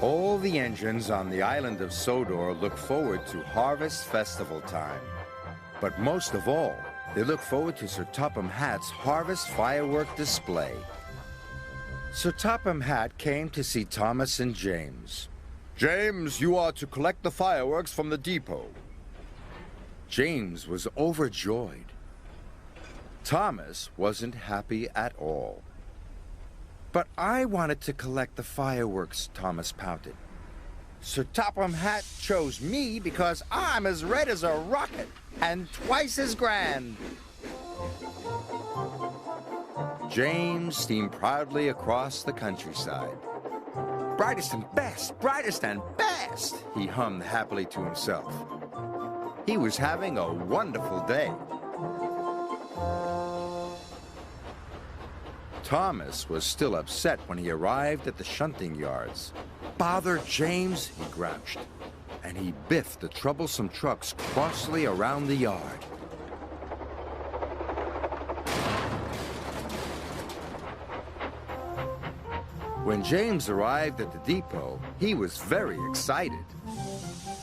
All the engines on the island of Sodor look forward to Harvest Festival time. But most of all, they look forward to Sir Topham Hatt's Harvest Firework Display. Sir Topham Hatt came to see Thomas and James. James, you are to collect the fireworks from the depot. James was overjoyed. Thomas wasn't happy at all. But I wanted to collect the fireworks, Thomas pouted. Sir Topham Hatt chose me because I'm as red as a rocket and twice as grand. James steamed proudly across the countryside. Brightest and best, he hummed happily to himself. He was having a wonderful day. Thomas was still upset when he arrived at the shunting yards. Bother James, he grouched, and he biffed the troublesome trucks crossly around the yard. When James arrived at the depot, he was very excited.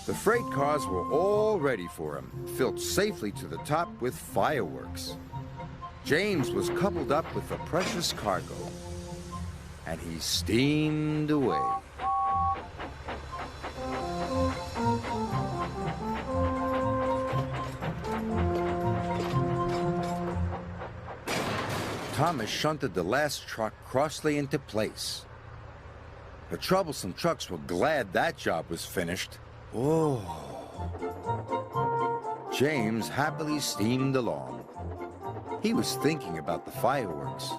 The freight cars were all ready for him, filled safely to the top with fireworks. James was coupled up with the precious cargo, and he steamed away. Thomas shunted the last truck crossly into place. The troublesome trucks were glad that job was finished. Oh. James happily steamed along. He was thinking about the fireworks.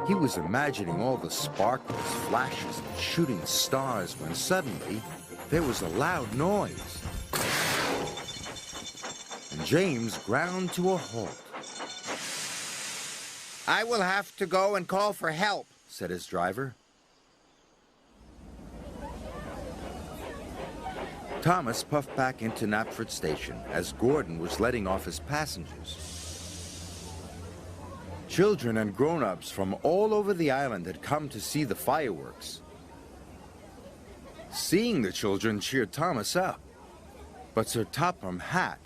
He was imagining all the sparkles, flashes, and shooting stars when suddenly there was a loud noise. And James ground to a halt. "I will have to go and call for help," said his driver. Thomas puffed back into Knapford Station as Gordon was letting off his passengers. Children and grown-ups from all over the island had come to see the fireworks. Seeing the children cheered Thomas up, but Sir Topham Hatt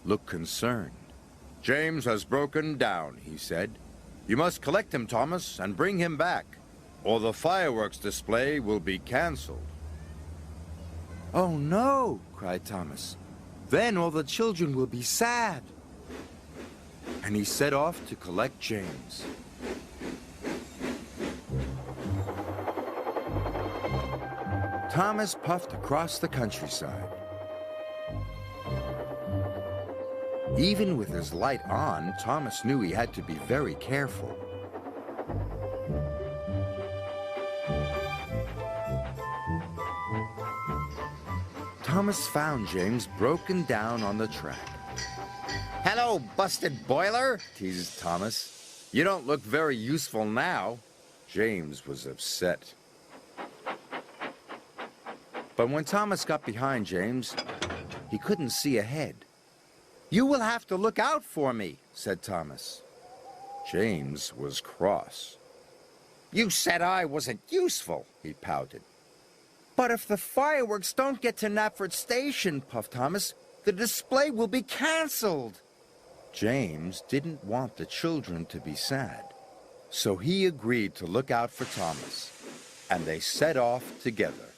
looked concerned. James has broken down, he said. You must collect him, Thomas, and bring him back, or the fireworks display will be canceled. "Oh, no," cried Thomas. "Then all the children will be sad." And he set off to collect James. Thomas puffed across the countryside. Even with his light on, Thomas knew he had to be very careful. Thomas found James broken down on the track. "Hello, busted boiler," teased Thomas. "You don't look very useful now." James was upset. But when Thomas got behind James, he couldn't see ahead. "You will have to look out for me," said Thomas. James was cross. "You said I wasn't useful," he pouted. "But if the fireworks don't get to Knapford Station," puffed Thomas, "the display will be canceled." James didn't want the children to be sad, so he agreed to look out for Thomas, and they set off together.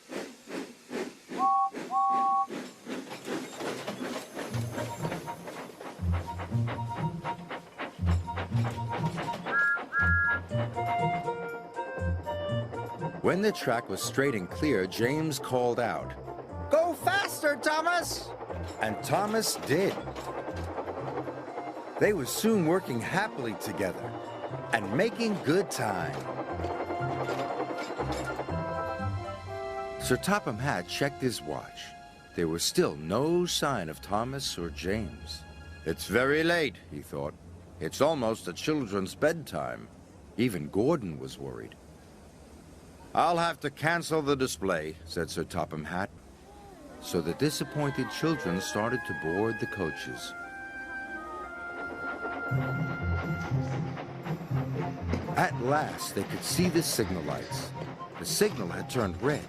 When the track was straight and clear, James called out, "Go faster, Thomas!" And Thomas did. They were soon working happily together and making good time. Sir Topham Hatt checked his watch. There was still no sign of Thomas or James. It's very late, he thought. It's almost the children's bedtime. Even Gordon was worried. "I'll have to cancel the display," said Sir Topham Hatt. So the disappointed children started to board the coaches. At last, they could see the signal lights. The signal had turned red.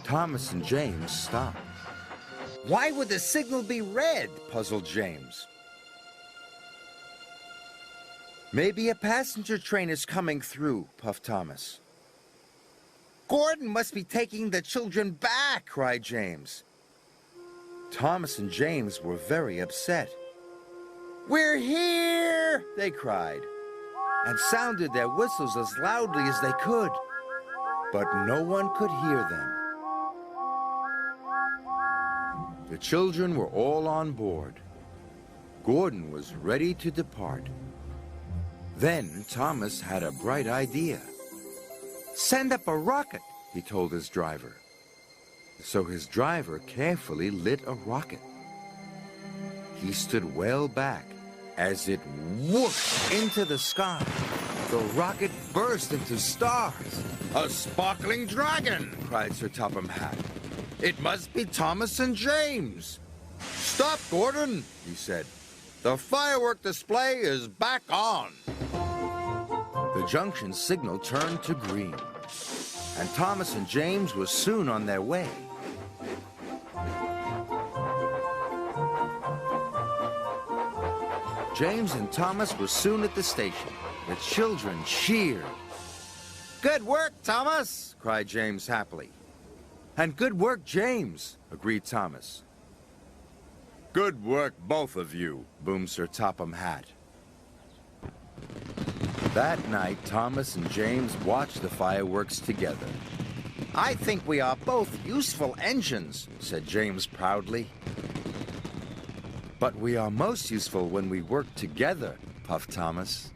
Thomas and James stopped. Why would the signal be red? Puzzled James. Maybe a passenger train is coming through, puffed Thomas. Gordon must be taking the children back, cried James. Thomas and James were very upset. We're here, they cried, and sounded their whistles as loudly as they could. But no one could hear them. The children were all on board. Gordon was ready to depart. Then Thomas had a bright idea. Send up a rocket, he told his driver. So his driver carefully lit a rocket. He stood well back as it whooshed into the sky. The rocket burst into stars. A sparkling dragon! Cried Sir Topham Hatt. It must be Thomas and James. Stop, Gordon, he said. The firework display is back on. The junction signal turned to green, and Thomas and James were soon on their way. James and Thomas were soon at the station. The children cheered. Good work, Thomas, cried James happily. And good work, James, agreed Thomas. Good work, both of you, boomed Sir Topham Hatt. That night, Thomas and James watched the fireworks together. I think we are both useful engines, said James proudly. But we are most useful when we work together, puffed Thomas.